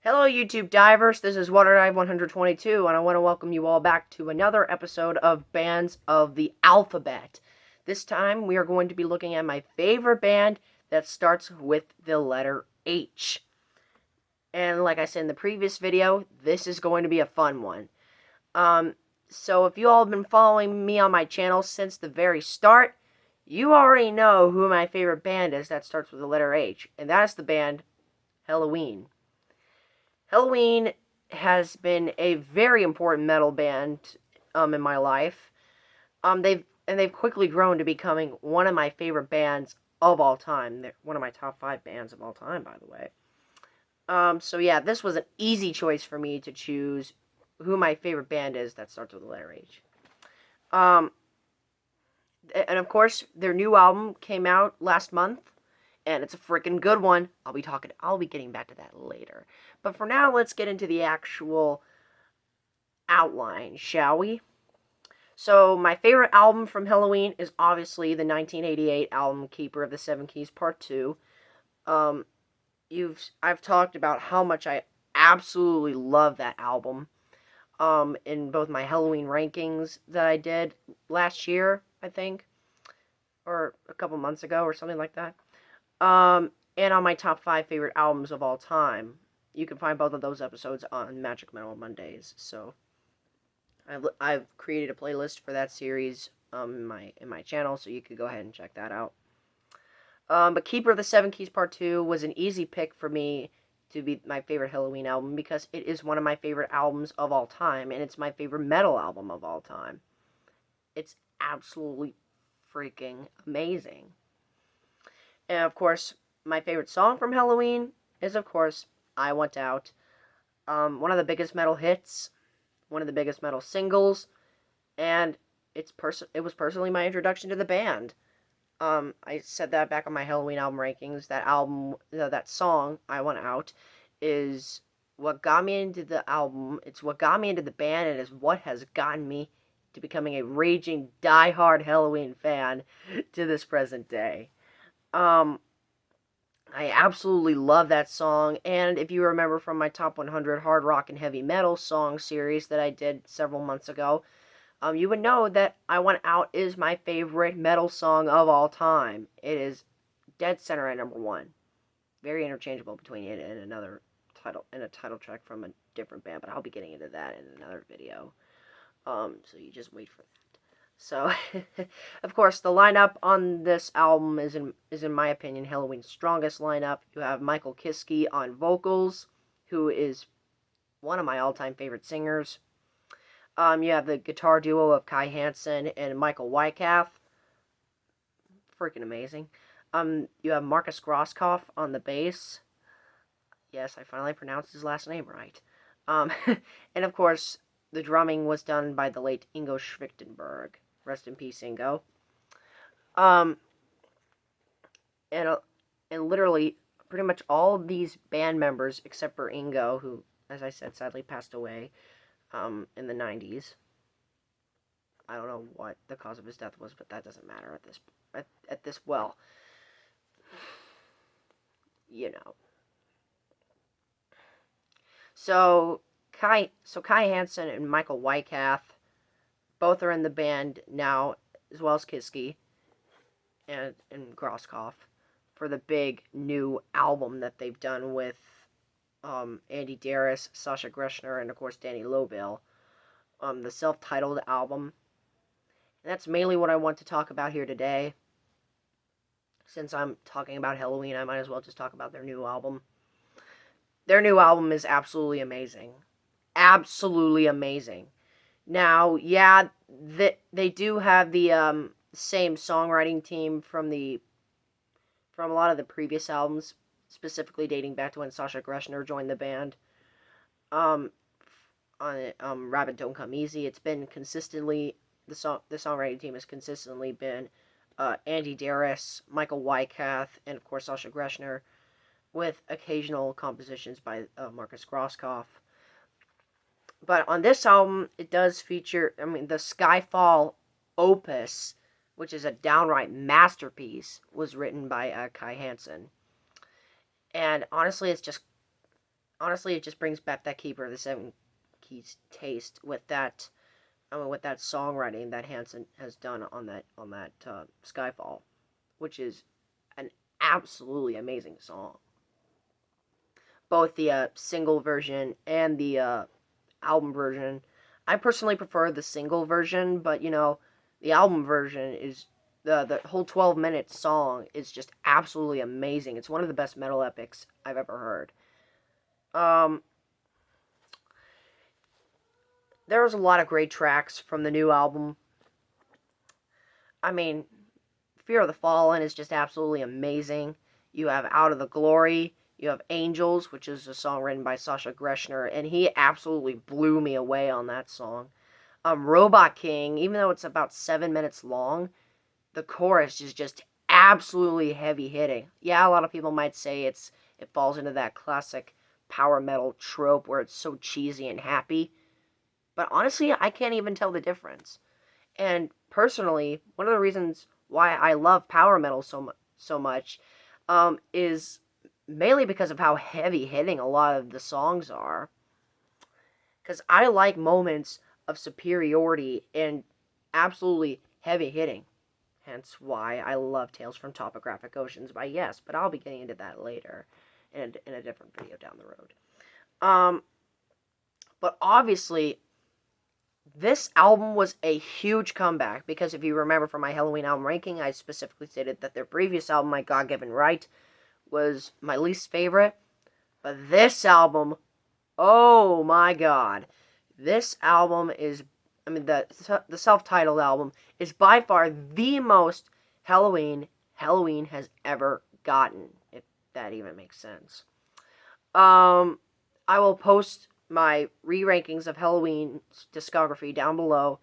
Hello, YouTube divers. This is Waterdive 122, and I want to welcome you all back to another episode of Bands of the Alphabet. This time, we are going to be looking at my favorite band that starts with the letter H. And like I said in the previous video, this is going to be a fun one. So if you all have been following me on my channel since the very start, you already know who my favorite band is that starts with the letter H, and that is the band Helloween. Helloween has been a very important metal band in my life. They've quickly grown to becoming one of my favorite bands of all time. They're one of my top 5 bands of all time, by the way. So yeah, this was an easy choice for me to choose who my favorite band is that starts with the letter H. And of course, their new album came out last month, and it's a freaking good one. I'll be getting back to that later. But for now, let's get into the actual outline, shall we? So, my favorite album from Helloween is obviously the 1988 album Keeper of the Seven Keys Part 2. I've talked about how much I absolutely love that album in both my Helloween rankings that I did last year, I think, or a couple months ago or something like that. And on my top 5 favorite albums of all time. You can find both of those episodes on Magic Metal Mondays. So I've created a playlist for that series in my channel, so you could go ahead and check that out. But Keeper of the Seven Keys Part 2 was an easy pick for me to be my favorite Helloween album because it is one of my favorite albums of all time, and it's my favorite metal album of all time. It's absolutely freaking amazing. And of course, my favorite song from Helloween is, of course, I Want Out. One of the biggest metal hits, one of the biggest metal singles, and it was personally my introduction to the band. I said that back on my Helloween album rankings. That song, I Want Out, is what got me into the album. It's what got me into the band, and is what has gotten me to becoming a raging, die-hard Helloween fan to this present day. I absolutely love that song, and if you remember from my Top 100 Hard Rock and Heavy Metal song series that I did several months ago, you would know that I Want Out is my favorite metal song of all time. It is dead center at number 1. Very interchangeable between it and a title track from a different band, but I'll be getting into that in another video. So you just wait for that. So, of course, the lineup on this album is in my opinion, Helloween's strongest lineup. You have Michael Kiske on vocals, who is one of my all-time favorite singers. You have the guitar duo of Kai Hansen and Michael Wyckoff. Freaking amazing. You have Marcus Grosskopf on the bass. Yes, I finally pronounced his last name right. And of course, the drumming was done by the late Ingo Schwichtenberg. Rest in peace, Ingo. And literally, pretty much all of these band members, except for Ingo, who, as I said, sadly passed away in the 90s. I don't know what the cause of his death was, but that doesn't matter at this well, you know. So Kai Hansen and Michael Wyckoff both are in the band now, as well as Kiske and Grosskopf, for the big new album that they've done with Andy Darris, Sasha Greshner, and of course Danny Lobel. The self-titled album. And that's mainly what I want to talk about here today. Since I'm talking about Helloween, I might as well just talk about their new album. Their new album is absolutely amazing. Absolutely amazing. Now, yeah, they do have the same songwriting team from a lot of the previous albums, specifically dating back to when Sasha Greshner joined the band. On Rabbit Don't Come Easy, it's been consistently the songwriting team has consistently been Andy Darris, Michael Wyckoff, and of course Sasha Greshner, with occasional compositions by Marcus Grosskopf. But on this album, it does feature, the Skyfall opus, which is a downright masterpiece, was written by Kai Hansen. And honestly, it's just honestly, it just brings back that Keeper of the Seven Keys taste with that. With that songwriting that Hanson has done on that Skyfall, which is an absolutely amazing song. Both the single version and the album version. I personally prefer the single version, but the album version is the whole 12-minute song is just absolutely amazing. It's one of the best metal epics I've ever heard. There was a lot of great tracks from the new album. I mean, Fear of the Fallen is just absolutely amazing. You have Out of the Glory. You have Angels, which is a song written by Sasha Greshner, and he absolutely blew me away on that song. Robot King, even though it's about 7 minutes long, the chorus is just absolutely heavy hitting. Yeah, a lot of people might say it falls into that classic power metal trope where it's so cheesy and happy, but honestly, I can't even tell the difference. And personally, one of the reasons why I love power metal so much is mainly because of how heavy hitting a lot of the songs are. Because I like moments of superiority and absolutely heavy hitting. Hence why I love Tales from Topographic Oceans by Yes, but I'll be getting into that later in a different video down the road. But obviously, this album was a huge comeback because if you remember from my Helloween album ranking, I specifically stated that their previous album, My God-Given Right, was my least favorite. But this album, oh my god. This album is, the self-titled album is by far the most Helloween has ever gotten, if that even makes sense. I will post my re-rankings of Helloween's discography down below,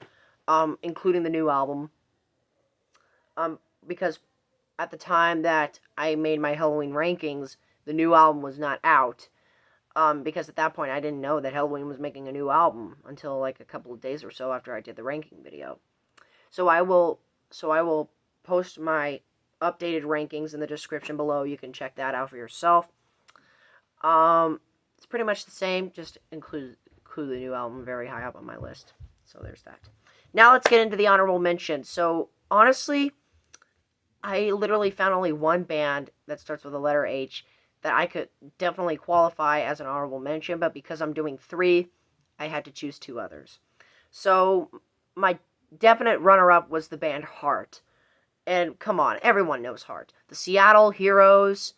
including the new album. Because at the time that I made my Helloween rankings, the new album was not out. Because at that point I didn't know that Helloween was making a new album until like a couple of days or so after I did the ranking video. So I will post my updated rankings in the description below. You can check that out for yourself. It's pretty much the same, just include the new album very high up on my list. So there's that. Now let's get into the honorable mentions. So honestly, I literally found only one band that starts with the letter H that I could definitely qualify as an honorable mention, but because I'm doing 3, I had to choose 2 others. So my definite runner-up was the band Heart. And come on, everyone knows Heart. The Seattle Heroes,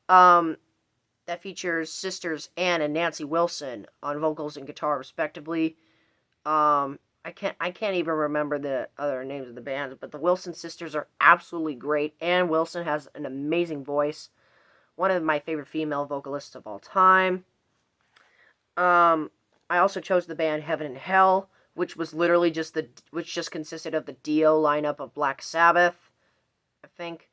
that features sisters Ann and Nancy Wilson on vocals and guitar respectively. I can't even remember the other names of the bands, but the Wilson sisters are absolutely great. Ann Wilson has an amazing voice. One of my favorite female vocalists of all time. I also chose the band Heaven and Hell, which was literally just consisted of the Dio lineup of Black Sabbath, I think.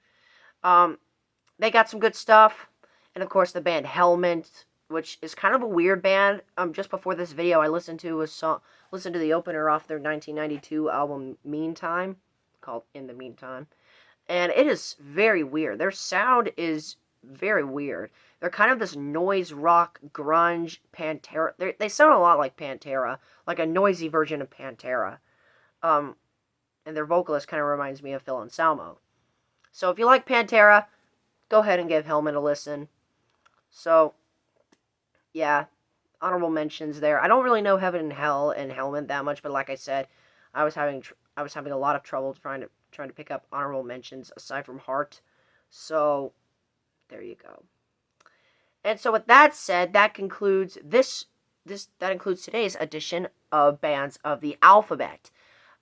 They got some good stuff. And of course the band Helmet, which is kind of a weird band. Just before this video I listened to the opener off their 1992 album Meantime, called In the Meantime. And it is very weird. Their sound is very weird. They're kind of this noise rock, grunge, Pantera. They sound a lot like Pantera, like a noisy version of Pantera. And their vocalist kind of reminds me of Phil Anselmo. So if you like Pantera, go ahead and give Helmet a listen. So, yeah, honorable mentions there. I don't really know Heaven and Hell and Helmet that much, but like I said, I was having a lot of trouble trying to pick up honorable mentions aside from Heart. So there you go. And so with that said, that concludes today's edition of Bands of the Alphabet.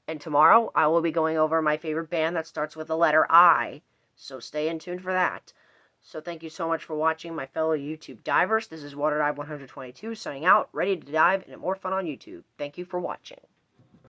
And tomorrow I will be going over my favorite band that starts with the letter I. So stay in tune for that. So thank you so much for watching, my fellow YouTube divers. This is WaterDive122 signing out, ready to dive into more fun on YouTube. Thank you for watching.